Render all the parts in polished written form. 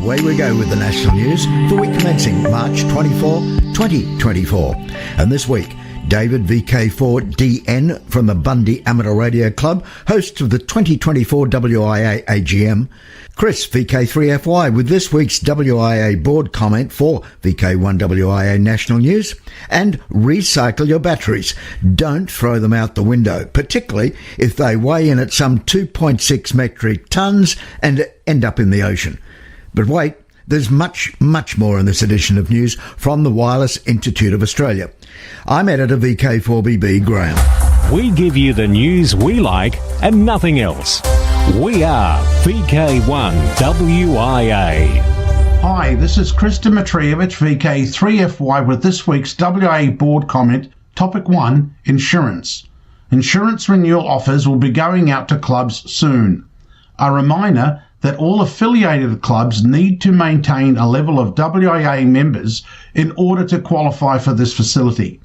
away we go with the national news for week commencing March 24, 2024. And this week, David VK4DN from the Bundy Amateur Radio Club, host of the 2024 WIA AGM. Chris VK3FY with this week's WIA board comment for VK1 WIA National News. And recycle your batteries. Don't throw them out the window, particularly if they weigh in at some 2.6 metric tonnes and end up in the ocean. But wait, there's much, much more in this edition of news from the Wireless Institute of Australia. I'm editor VK4BB Graham. We give you the news we like and nothing else. We are VK1 WIA. Hi, this is Chris Dimitrievich, VK3FY, with this week's WIA board comment, Topic 1, Insurance. Insurance renewal offers will be going out to clubs soon. A reminder that all affiliated clubs need to maintain a level of WIA members in order to qualify for this facility.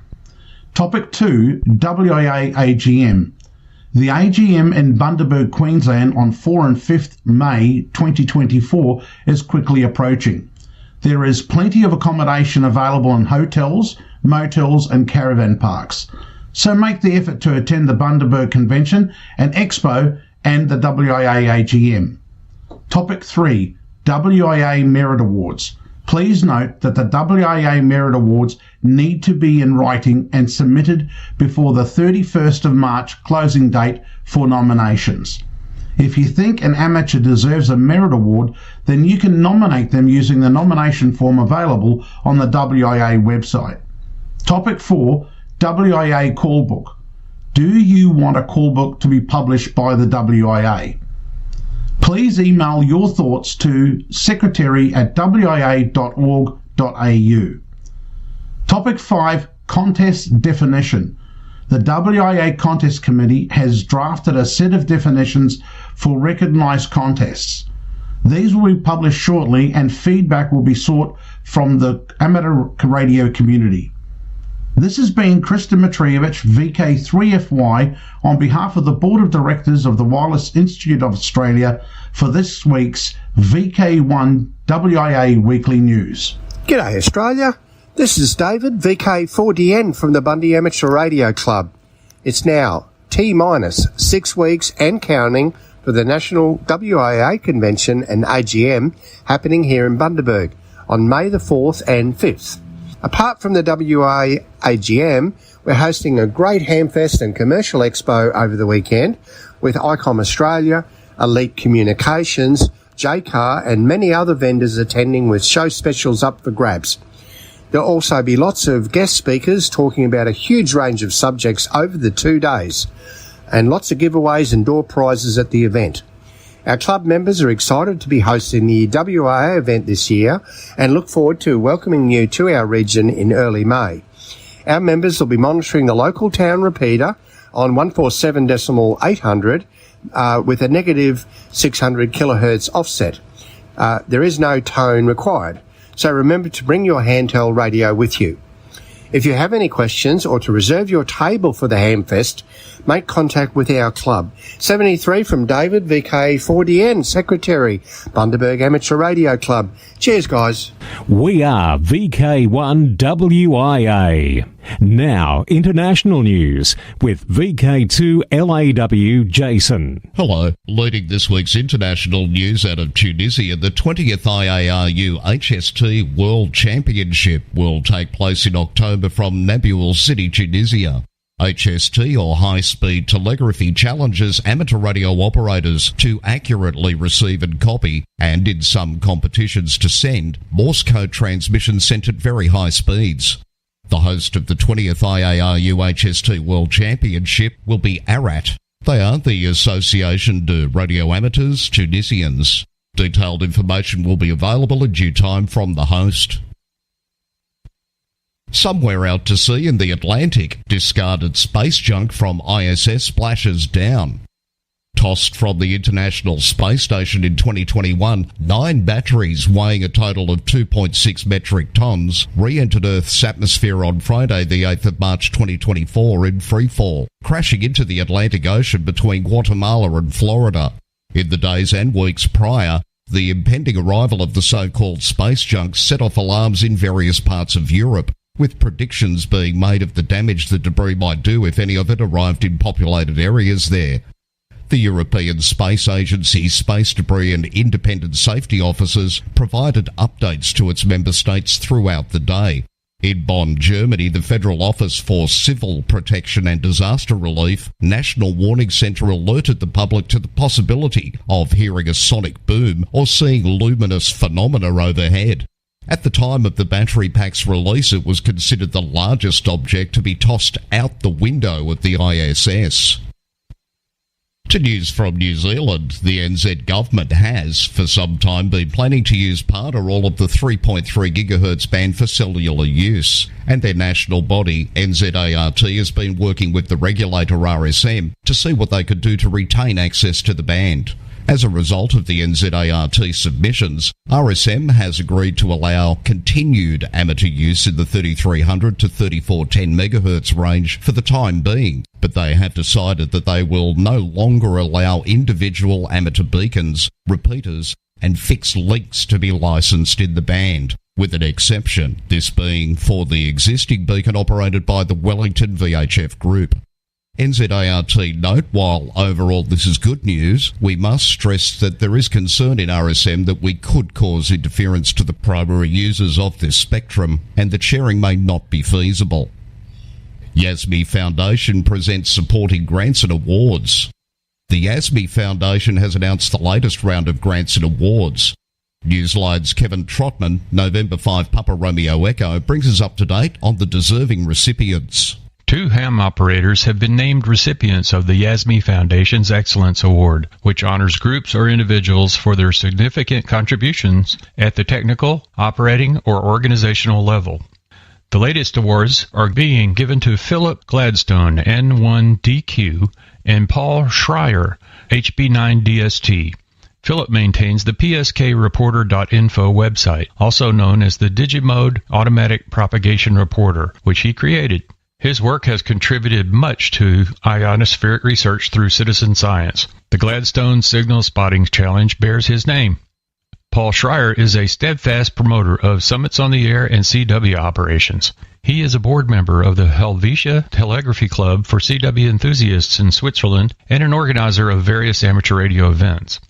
Topic 2, WIA AGM. The AGM in Bundaberg, Queensland on 4 and 5th May 2024 is quickly approaching. There is plenty of accommodation available in hotels, motels and caravan parks. So make the effort to attend the Bundaberg Convention and Expo and the WIA AGM. Topic 3, WIA Merit Awards. Please note that the WIA Merit Awards need to be in writing and submitted before the 31st of March closing date for nominations. If you think an amateur deserves a merit award, then you can nominate them using the nomination form available on the WIA website. Topic 4, WIA Call Book. Do you want a call book to be published by the WIA? Please email your thoughts to secretary@wia.org.au. Topic 5, Contest Definition. The WIA Contest Committee has drafted a set of definitions for recognised contests. These will be published shortly and feedback will be sought from the amateur radio community. This has been Chris Dimitrievich, VK3FY, on behalf of the Board of Directors of the Wireless Institute of Australia for this week's VK1 WIA Weekly News. G'day Australia, this is David, VK4DN from the Bundy Amateur Radio Club. It's now T-minus 6 weeks and counting for the National WIA Convention and AGM happening here in Bundaberg on May the 4th and 5th. Apart from the WIA AGM, we're hosting a great Hamfest and commercial expo over the weekend with ICOM Australia, Elite Communications, JCAR and many other vendors attending with show specials up for grabs. There'll also be lots of guest speakers talking about a huge range of subjects over the 2 days and lots of giveaways and door prizes at the event. Our club members are excited to be hosting the WIA event this year and look forward to welcoming you to our region in early May. Our members will be monitoring the local town repeater on 147.800 with a negative 600 kilohertz offset. There is no tone required, so remember to bring your handheld radio with you. If you have any questions or to reserve your table for the Hamfest, make contact with our club. 73 from David, VK4DN, Secretary, Bundaberg Amateur Radio Club. Cheers, guys. We are VK1 WIA. Now, international news with VK2 LAW Jason. Hello. Leading this week's international news out of Tunisia, the 20th IARU HST World Championship will take place in October from Nabil City, Tunisia. HST, or high-speed telegraphy, challenges amateur radio operators to accurately receive and copy, and in some competitions to send, Morse code transmissions sent at very high speeds. The host of the 20th IARU HST World Championship will be ARAT. They are the Association de Radio Amateurs Tunisians. Detailed information will be available in due time from the host. Somewhere out to sea in the Atlantic, discarded space junk from ISS splashes down. Tossed from the International Space Station in 2021, 9 batteries weighing a total of 2.6 metric tons re-entered Earth's atmosphere on Friday, the 8th of March 2024 in freefall, crashing into the Atlantic Ocean between Guatemala and Florida. In the days and weeks prior, The impending arrival of the so-called space junk set off alarms in various parts of Europe, with predictions being made of the damage the debris might do if any of it arrived in populated areas there. The European Space Agency, Space Debris and Independent Safety Officers provided updates to its member states throughout the day. In Bonn, Germany, the Federal Office for Civil Protection and Disaster Relief National Warning Centre alerted the public to the possibility of hearing a sonic boom or seeing luminous phenomena overhead. At the time of the battery pack's release, it was considered the largest object to be tossed out the window of the ISS. To news from New Zealand, the NZ government has, for some time, been planning to use part or all of the 3.3 GHz band for cellular use, and their national body, NZART, has been working with the regulator RSM to see what they could do to retain access to the band. As a result of the NZART submissions, RSM has agreed to allow continued amateur use in the 3300 to 3410 MHz range for the time being, but they have decided that they will no longer allow individual amateur beacons, repeaters, and fixed links to be licensed in the band, with an exception, this being for the existing beacon operated by the Wellington VHF Group. NZART note, while overall this is good news, we must stress that there is concern in RSM that we could cause interference to the primary users of this spectrum and that sharing may not be feasible. Yasmi Foundation presents supporting grants and awards. The Yasmi Foundation has announced the latest round of grants and awards. Newsline's Kevin Trotman, November 5 Papa Romeo Echo, brings us up to date on the deserving recipients. 2 ham operators have been named recipients of the Yasmi Foundation's Excellence Award, which honors groups or individuals for their significant contributions at the technical, operating, or organizational level. The latest awards are being given to Philip Gladstone, N1DQ, and Paul Schreier, HB9DST. Philip maintains the pskreporter.info website, also known as the Digimode Automatic Propagation Reporter, which he created. His work has contributed much to ionospheric research through citizen science. The Gladstone Signal Spotting Challenge bears his name. Paul Schreier is a steadfast promoter of Summits on the Air and CW operations. He is a board member of the Helvetia Telegraphy Club for CW enthusiasts in Switzerland and an organizer of various amateur radio events.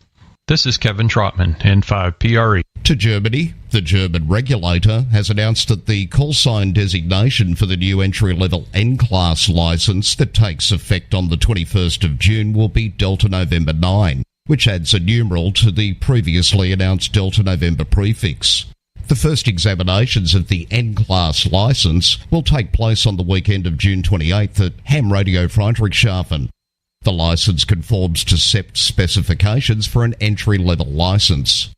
This is Kevin Trotman, N5PRE. To Germany, the German regulator has announced that the call sign designation for the new entry-level N-Class licence that takes effect on the 21st of June will be Delta November 9, which adds a numeral to the previously announced Delta November prefix. The first examinations of the N-Class licence will take place on the weekend of June 28th at Ham Radio Friedrichshafen. The licence conforms to SEPT specifications for an entry-level licence.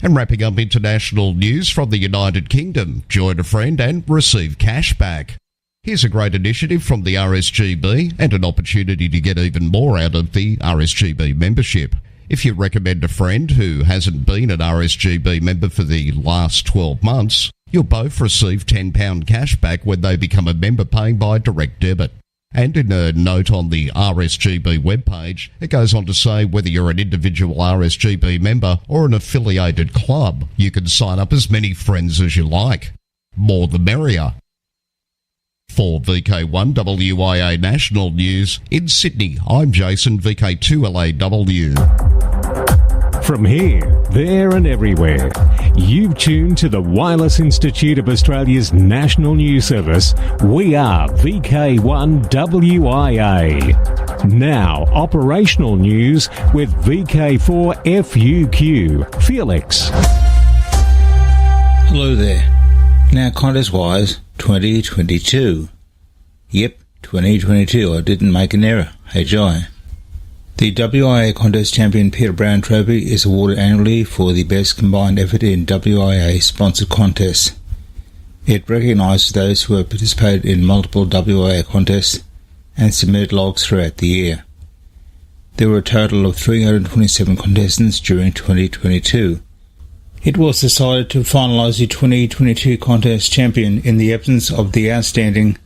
And wrapping up international news from the United Kingdom, join a friend and receive cash back. Here's a great initiative from the RSGB and an opportunity to get even more out of the RSGB membership. If you recommend a friend who hasn't been an RSGB member for the last 12 months, you'll both receive £10 cash back when they become a member paying by direct debit. And in a note on the RSGB webpage, it goes on to say whether you're an individual RSGB member or an affiliated club, you can sign up as many friends as you like. More the merrier. For VK1WIA National News, in Sydney, I'm Jason, VK2LAW. From here, there and everywhere, you've tuned to the Wireless Institute of Australia's National News Service. We are VK1WIA. Now, operational news with VK4FUQ. Felix. Hello there. Now, contest-wise, 2022. Yep, 2022. I didn't make an error. Hey, Jai. The WIA Contest Champion Peter Brown Trophy is awarded annually for the best combined effort in WIA-sponsored contests. It recognises those who have participated in multiple WIA contests and submitted logs throughout the year. There were a total of 327 contestants during 2022. It was decided to finalise the 2022 contest champion in the absence of the outstanding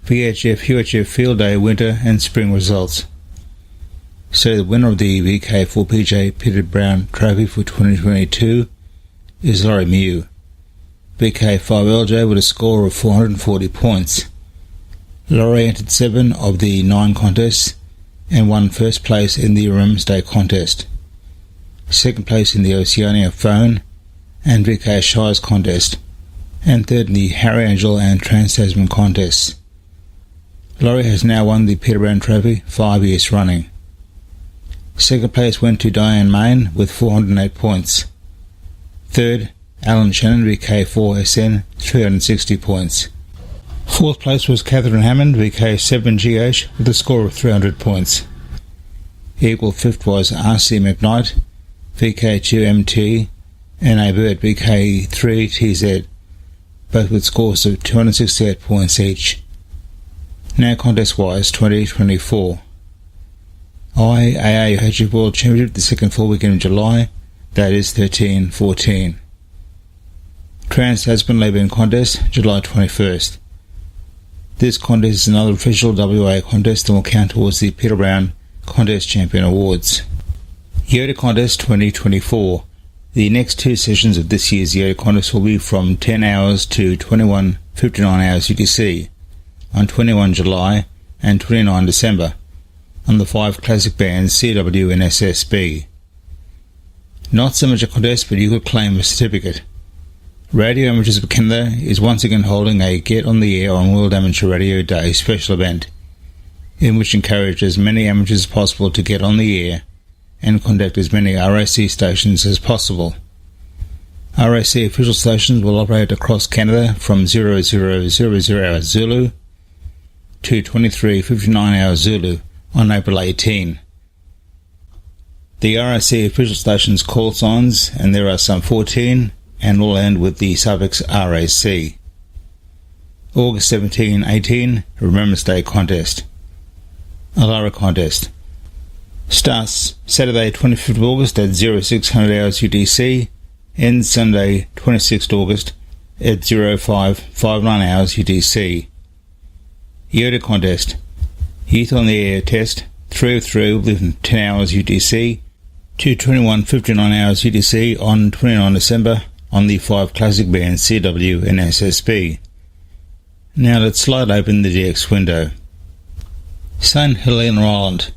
VHF-UHF Field Day winter and spring results. So the winner of the VK4 PJ Peter Brown Trophy for 2022 is Laurie Mew. VK5LJ with a score of 440 points. Laurie entered 7 of the 9 contests and won first place in the Remembrance Day contest, second place in the Oceania Phone and VK Shires contest, and third in the Harry Angel and Trans-Tasman contests. Laurie has now won the Peter Brown Trophy 5 years running. Second place went to Diane Main with 408 points. Third, Alan Shannon, VK4SN, 360 points. Fourth place was Catherine Hammond, VK7GH, with a score of 300 points. Equal fifth was RC McKnight, VK2MT, and A Bird, VK3TZ, both with scores of 268 points each. Now contest-wise, 2024. IAAHF World Championship the second full weekend of July, that is 13-14. Trans-Tasman Labour Contest, July 21st. This contest is another official WA contest and will count towards the Peter Brown Contest Champion Awards. Yoda Contest 2024. The next 2 sessions of this year's Yoda Contest will be from 10 hours to 21:59 hours UTC on 21 July and 29 December on the 5 classic bands CW and SSB. Not so much a contest, but you could claim a certificate. Radio Amateurs of Canada is once again holding a Get on the Air on World Amateur Radio Day special event, in which encourages as many amateurs as possible to get on the air and contact as many RAC stations as possible. RAC official stations will operate across Canada from 0000 hours Zulu to 23:59 hours Zulu on April 18. The RAC official stations call signs, and there are some 14, and all end with the suffix RAC. August 17-18, Remembrance Day Contest. Alara Contest. Starts Saturday 25th of August at 0600 hours UTC, ends Sunday 26th August at 0559 hours UTC. Yoda Contest. Youth on the Air Test, 3 of 3 within 10 hours UTC to 21:59 hours UTC on 29 December on the 5 classic bands CW and SSB. Now let's slide open the DX window. St Helena Island.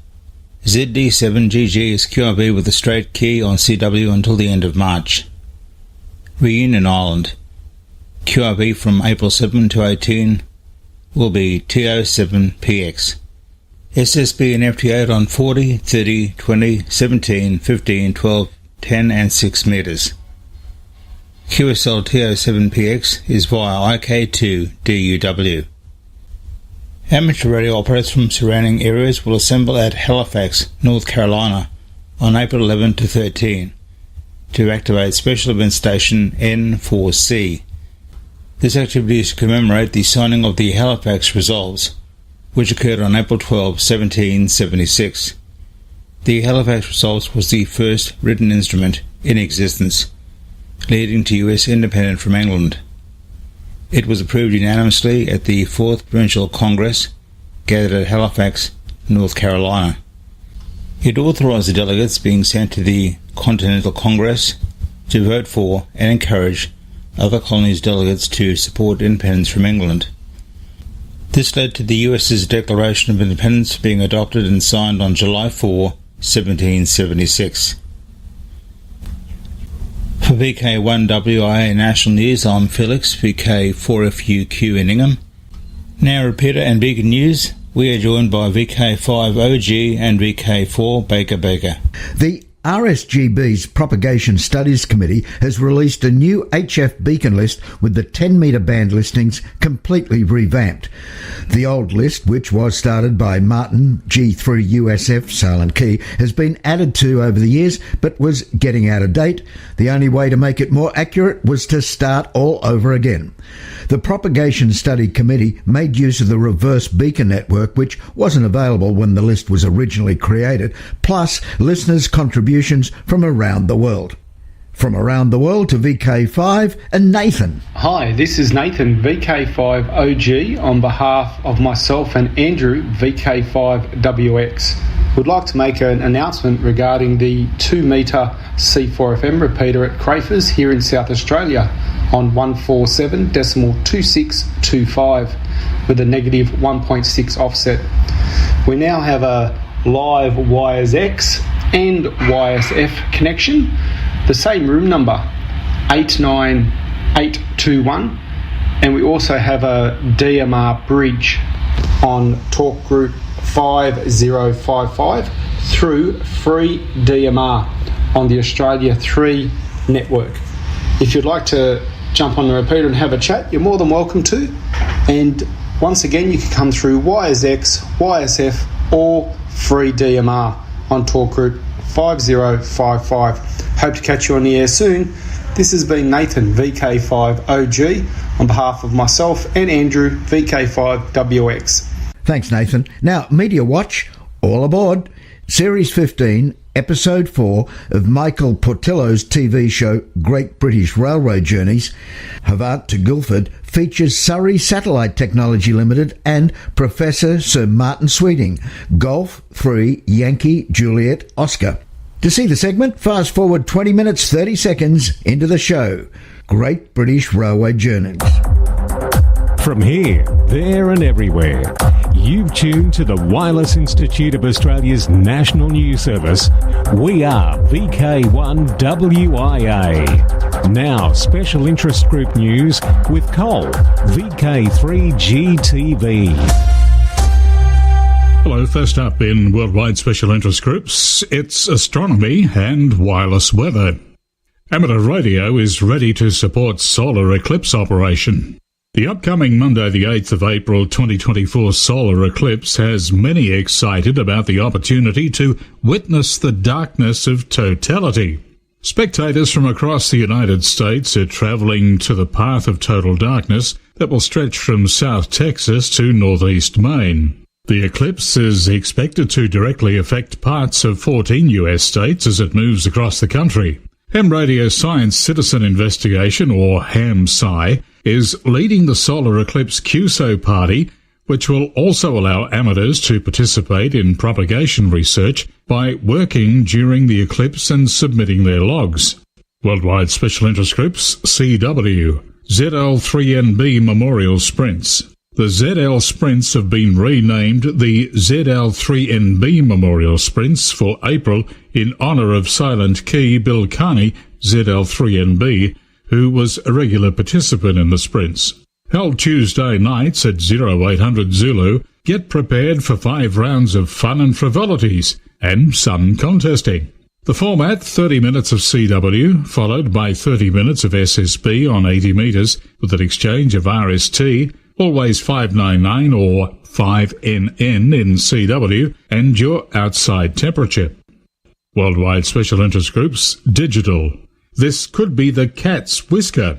ZD7GG is QRB with a straight key on CW until the end of March. Reunion Island. QRB from April 7 to 18 will be TO7PX. SSB and FT8 on 40, 30, 20, 17, 15, 12, 10 and 6 metres. QSL TO7PX is via IK2 DUW. Amateur radio operators from surrounding areas will assemble at Halifax, North Carolina on April 11 to 13 to activate Special Event Station N4C. This activity is to commemorate the signing of the Halifax Resolves, which occurred on April 12, 1776. The Halifax Resolves was the first written instrument in existence, leading to US independence from England. It was approved unanimously at the 4th Provincial Congress, gathered at Halifax, North Carolina. It authorised the delegates being sent to the Continental Congress to vote for and encourage other colonies' delegates to support independence from England. This led to the US's Declaration of Independence being adopted and signed on July 4, 1776. For VK1WIA National News, I'm Felix, VK4FUQ in Ingham. Now Repeater and Beacon News, we are joined by VK5OG and VK4 Baker. The RSGB's Propagation Studies Committee has released a new HF beacon list with the 10-metre band listings completely revamped. The old list, which was started by Martin G3 USF Silent Key, has been added to over the years but was getting out of date. The only way to make it more accurate was to start all over again. The Propagation Study Committee made use of the reverse beacon network, which wasn't available when the list was originally created, plus listeners' contributions from around the world. From around the world to VK5 and Nathan. Hi, this is Nathan, VK5OG, on behalf of myself and Andrew, VK5WX. Would like to make an announcement regarding the 2-metre C4FM repeater at Crafers here in South Australia on 147.2625 with a negative 1.6 offset. We now have a live YSX and YSF connection, the same room number 89821, and we also have a DMR bridge on talk group 5055 through free DMR on the Australia 3 network. If you'd like to jump on the repeater and have a chat, you're more than welcome to. And once again, you can come through YSX, YSF or free DMR on talk group 5055. Hope to catch you on the air soon. This has been Nathan, VK5OG, on behalf of myself and Andrew, VK5WX. Thanks, Nathan. Now, Media Watch, all aboard. Series 15, Episode 4 of Michael Portillo's TV show Great British Railway Journeys, Havant to Guildford, features Surrey Satellite Technology Limited and Professor Sir Martin Sweeting, Golf 3 Yankee Juliet Oscar. To see the segment, fast forward 20 minutes 30 seconds into the show. Great British Railway Journeys. From here, there and everywhere, you've tuned to the Wireless Institute of Australia's National News Service. We are VK1WIA. Now, special interest group news with Cole, VK3GTV. Hello, first up in Worldwide Special Interest Groups, it's astronomy and wireless weather. Amateur Radio is ready to support solar eclipse operation. The upcoming Monday the 8th of April 2024 solar eclipse has many excited about the opportunity to witness the darkness of totality. Spectators from across the United States are travelling to the path of total darkness that will stretch from South Texas to northeast Maine. The eclipse is expected to directly affect parts of 14 US states as it moves across the country. Ham Radio Science Citizen Investigation, or HAM-SCI, is leading the solar eclipse QSO party, which will also allow amateurs to participate in propagation research by working during the eclipse and submitting their logs. Worldwide Special Interest Groups, CW, ZL3NB Memorial Sprints. The ZL Sprints have been renamed the ZL3NB Memorial Sprints for April in honour of Silent Key Bill Carney, ZL3NB, who was a regular participant in the sprints. Held Tuesday nights at 0800 Zulu, get prepared for 5 rounds of fun and frivolities, and some contesting. The format, 30 minutes of CW, followed by 30 minutes of SSB on 80 metres, with an exchange of RST, always 599 or 5NN in CW, and your outside temperature. Worldwide Special Interest Groups, Digital. This could be the CATS Whisker.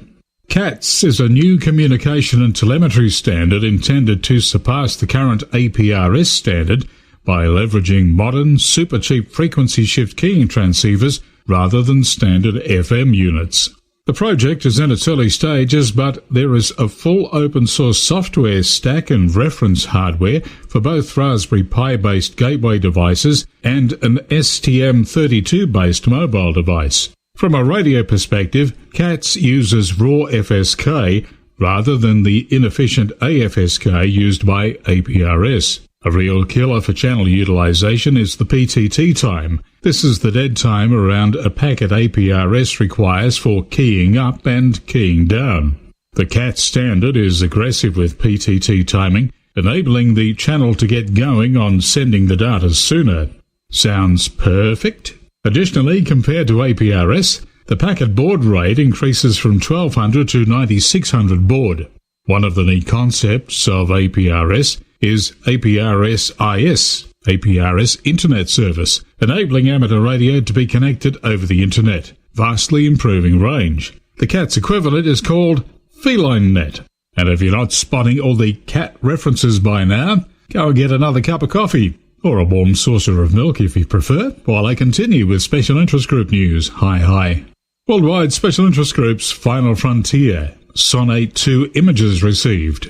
CATS is a new communication and telemetry standard intended to surpass the current APRS standard by leveraging modern, super cheap frequency shift keying transceivers rather than standard FM units. The project is in its early stages, but there is a full open source software stack and reference hardware for both Raspberry Pi-based gateway devices and an STM32-based mobile device. From a radio perspective, CATS uses raw FSK rather than the inefficient AFSK used by APRS. A real killer for channel utilization is the PTT time. This is the dead time around a packet APRS requires for keying up and keying down. The CATS standard is aggressive with PTT timing, enabling the channel to get going on sending the data sooner. Sounds perfect? Additionally, compared to APRS, the packet baud rate increases from 1200 to 9600 baud. One of the neat concepts of APRS is APRS-IS, APRS Internet Service, enabling amateur radio to be connected over the Internet, vastly improving range. The CATS equivalent is called Feline Net. And if you're not spotting all the cat references by now, go and get another cup of coffee. Or a warm saucer of milk if you prefer, while I continue with Special Interest Group news. Hi. Worldwide Special Interest Group's Final Frontier. Sonate 2 images received.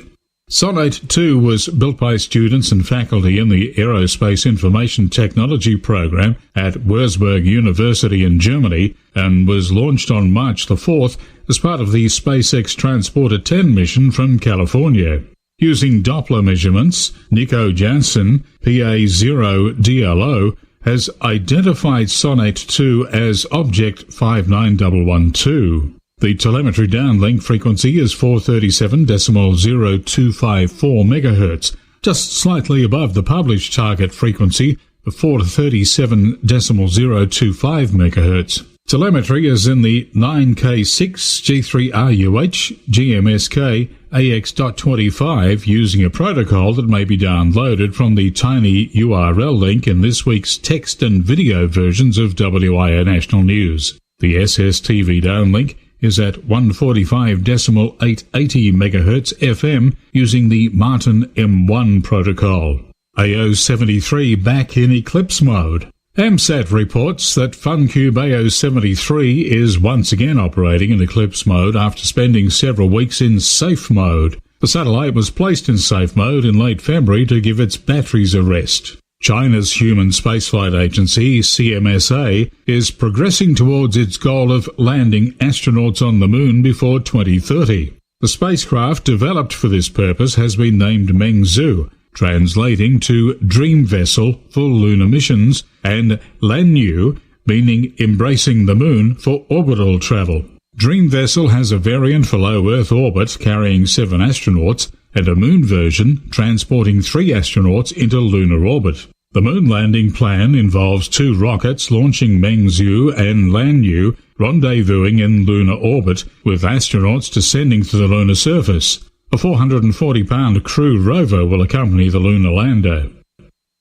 Sonate 2 was built by students and faculty in the Aerospace Information Technology program at Würzburg University in Germany and was launched on March the 4th as part of the SpaceX Transporter 10 mission from California. Using Doppler measurements, Nico Janssen, PA0DLO, has identified Sonate 2 as Object 59112. The telemetry downlink frequency is 437.0254 MHz, just slightly above the published target frequency of 437.025 MHz. Telemetry is in the 9K6 G3RUH GMSK AX.25 using a protocol that may be downloaded from the tiny URL link in this week's text and video versions of WIA National News. The SSTV downlink is at 145.880 MHz FM using the Martin M1 protocol. AO73 back in eclipse mode. AMSAT reports that FunCube AO73 is once again operating in eclipse mode after spending several weeks in safe mode. The satellite was placed in safe mode in late February to give its batteries a rest. China's Human Spaceflight Agency, CMSA, is progressing towards its goal of landing astronauts on the Moon before 2030. The spacecraft developed for this purpose has been named Mengzhu, translating to Dream Vessel for lunar missions, and Lanyu, meaning embracing the Moon for orbital travel. Dream Vessel has a variant for low Earth orbit carrying 7 astronauts, and a moon version transporting 3 astronauts into lunar orbit. The moon landing plan involves 2 rockets launching Mengzhu and Lanyu, rendezvousing in lunar orbit, with astronauts descending to the lunar surface. A 440-pound crew rover will accompany the lunar lander.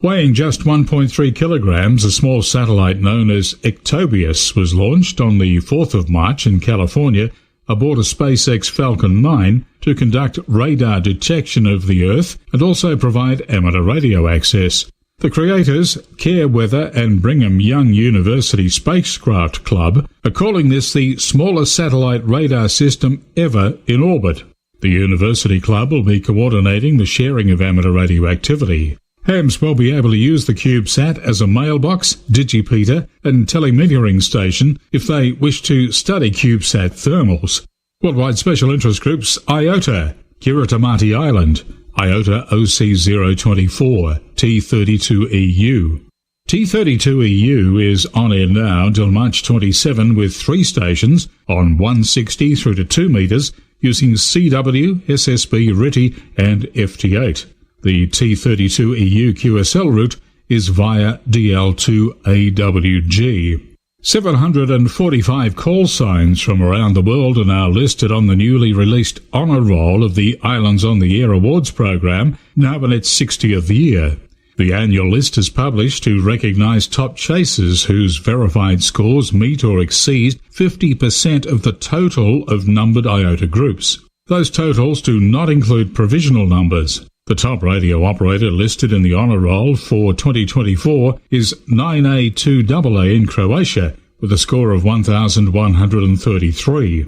Weighing just 1.3 kilograms, a small satellite known as Ectobius was launched on the 4th of March in California aboard a SpaceX Falcon 9 to conduct radar detection of the Earth and also provide amateur radio access. The creators, Care Weather and Brigham Young University Spacecraft Club, are calling this the smallest satellite radar system ever in orbit. The University Club will be coordinating the sharing of amateur radio activity. Hams will be able to use the CubeSat as a mailbox, digipeater and telemetering station if they wish to study CubeSat thermals. Worldwide Special Interest Groups IOTA, Kiritimati Island, IOTA OC024, T32EU. T32EU is on air now till March 27 with 3 stations on 160 through to 2 metres using CW, SSB, RTTY and FT8. The T32EU QSL route is via DL2AWG. 745 call signs from around the world are now listed on the newly released Honour Roll of the Islands on the Air Awards program, now in its 60th year. The annual list is published to recognise top chasers whose verified scores meet or exceed 50% of the total of numbered IOTA groups. Those totals do not include provisional numbers. The top radio operator listed in the Honour Roll for 2024 is 9A2AA in Croatia, with a score of 1,133.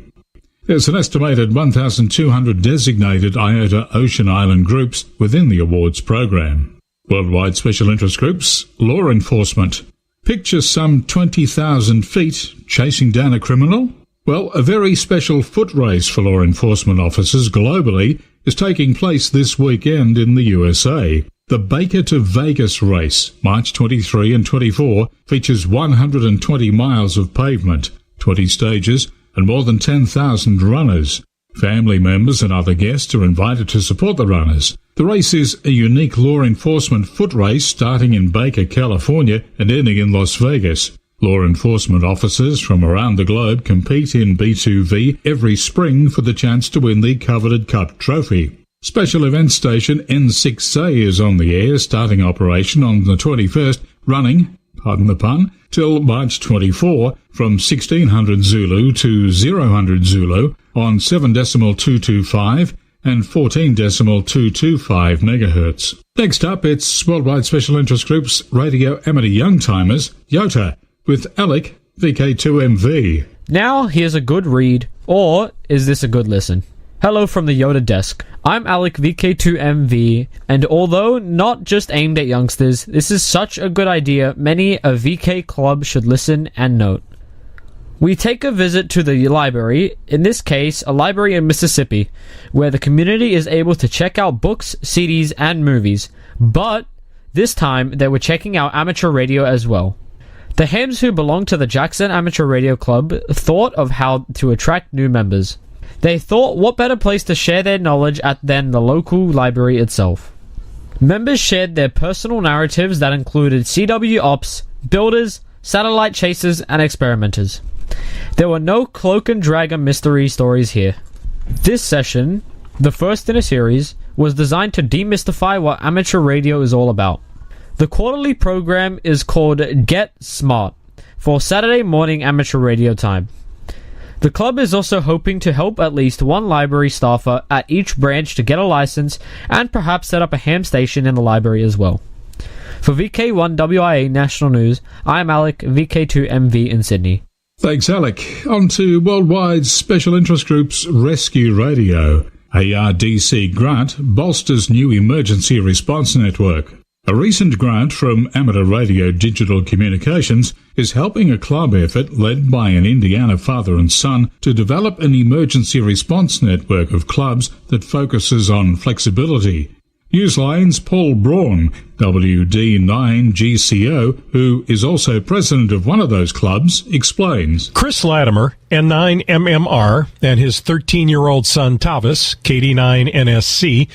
There's an estimated 1,200 designated IOTA Ocean Island groups within the awards program. Worldwide Special Interest Groups, Law Enforcement. Picture some 20,000 feet chasing down a criminal? Well, a very special foot race for law enforcement officers globally is taking place this weekend in the USA. The Baker to Vegas race, March 23 and 24, features 120 miles of pavement, 20 stages, and more than 10,000 runners. Family members and other guests are invited to support the runners. The race is a unique law enforcement foot race starting in Baker, California and ending in Las Vegas. Law enforcement officers from around the globe compete in B2V every spring for the chance to win the coveted Cup trophy. Special event station N6A is on the air, starting operation on the 21st, running, pardon the pun, till March 24 from 1600 Zulu to 000 Zulu on 7.225 and 14.225 MHz. Next up, it's Worldwide Special Interest Group's Radio Amateur Youngtimers, YOTA, with Alec, VK2MV. Now, here's a good read, or is this a good listen? Hello from the Yoda desk. I'm Alec VK2MV, and although not just aimed at youngsters, this is such a good idea many a VK club should listen and note. We take a visit to the library, in this case a library in Mississippi, where the community is able to check out books, CDs, and movies, but this time they were checking out amateur radio as well. The hams who belong to the Jackson Amateur Radio Club thought of how to attract new members. They thought what better place to share their knowledge at than the local library itself. Members shared their personal narratives that included CW ops, builders, satellite chasers, and experimenters. There were no cloak and dragon mystery stories here. This session, the first in a series, was designed to demystify what amateur radio is all about. The quarterly program is called Get Smart, for Saturday morning amateur radio time. The club is also hoping to help at least one library staffer at each branch to get a license and perhaps set up a ham station in the library as well. For VK1WIA National News, I'm Alec, VK2MV in Sydney. Thanks, Alec. On to Worldwide Special Interest Group's Rescue Radio. ARDC grant bolsters new emergency response network. A recent grant from Amateur Radio Digital Communications is helping a club effort led by an Indiana father and son to develop an emergency response network of clubs that focuses on flexibility. Newsline's Paul Braun, WD9GCO, who is also president of one of those clubs, explains. Chris Latimer, N9MMR, and his 13-year-old son Tavis, KD9NSC,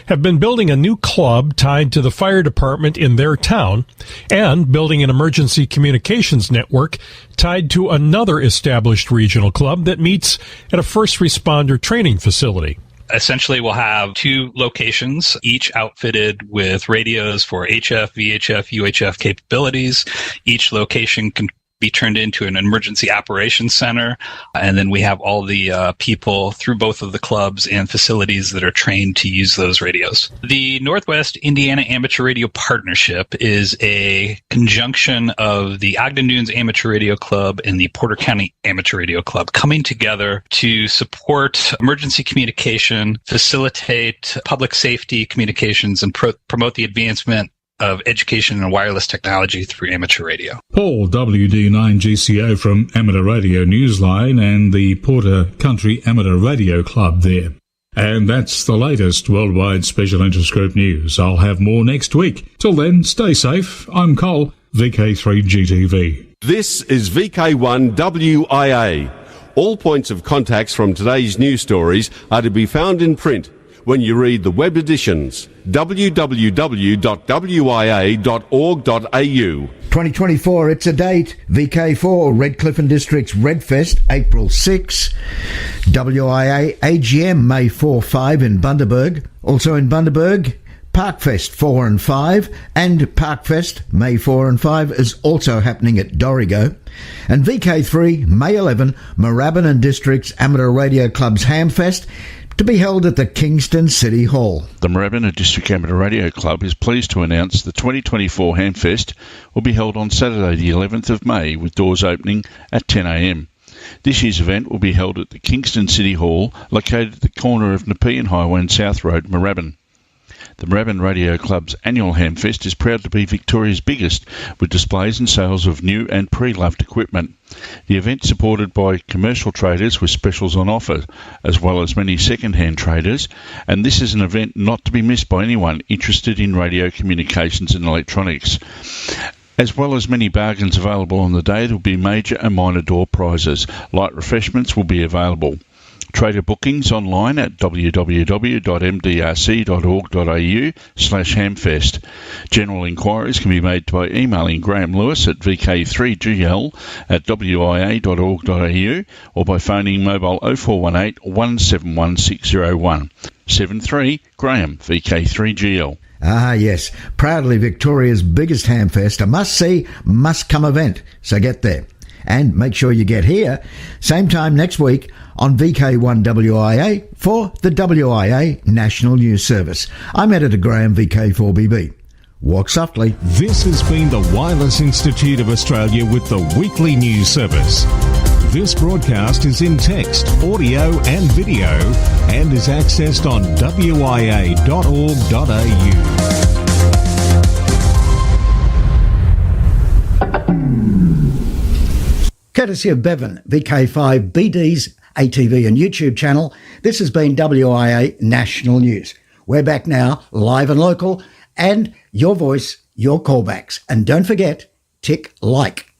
have been building a new club tied to the fire department in their town and building an emergency communications network tied to another established regional club that meets at a first responder training facility. Essentially, we'll have 2 locations, each outfitted with radios for HF, VHF, UHF capabilities. Each location can be turned into an emergency operations center. And then we have all the people through both of the clubs and facilities that are trained to use those radios. The Northwest Indiana Amateur Radio Partnership is a conjunction of the Ogden Dunes Amateur Radio Club and the Porter County Amateur Radio Club coming together to support emergency communication, facilitate public safety communications, and promote the advancement of education and wireless technology through amateur radio. Paul, WD9GCO from Amateur Radio Newsline and the Porter Country Amateur Radio Club there. And that's the latest Worldwide Special Interest Group news. I'll have more next week. Till then, stay safe. I'm Cole, VK3GTV. This is VK1WIA. All points of contacts from today's news stories are to be found in print when you read the web editions, www.wia.org.au. 2024, it's a date. VK4, Redcliffe and District's Redfest, April 6. WIA AGM, May 4-5 in Bundaberg. Also in Bundaberg, Parkfest 4 and 5, and Parkfest, May 4 and 5, is also happening at Dorrigo. And VK3, May 11, Moorabbin and District's Amateur Radio Club's Hamfest, to be held at the Kingston City Hall. The Moorabbin District Amateur Radio Club is pleased to announce the 2024 Hamfest will be held on Saturday the 11th of May with doors opening at 10 a.m. This year's event will be held at the Kingston City Hall located at the corner of Nepean Highway and South Road, Moorabbin. The Moorabbin Radio Club's annual Hamfest is proud to be Victoria's biggest, with displays and sales of new and pre-loved equipment. The event is supported by commercial traders with specials on offer, as well as many second-hand traders, and this is an event not to be missed by anyone interested in radio communications and electronics. As well as many bargains available on the day, there will be major and minor door prizes. Light refreshments will be available. Trader bookings online at www.mdrc.org.au/hamfest. General inquiries can be made by emailing Graham Lewis at vk3gl@wia.org.au or by phoning mobile 0418 171 601. 73 Graham, VK3GL. Ah, yes. Proudly Victoria's biggest Hamfest, a must-see, must-come event. So get there. And make sure you get here, same time next week on VK1WIA for the WIA National News Service. I'm Editor Graham, VK4BB. Walk softly. This has been the Wireless Institute of Australia with the weekly news service. This broadcast is in text, audio and video and is accessed on wia.org.au. Courtesy of Bevan, VK5 BD's ATV and YouTube channel, this has been WIA National News. We're back now, live and local, and your voice, your callbacks. And don't forget, tick like.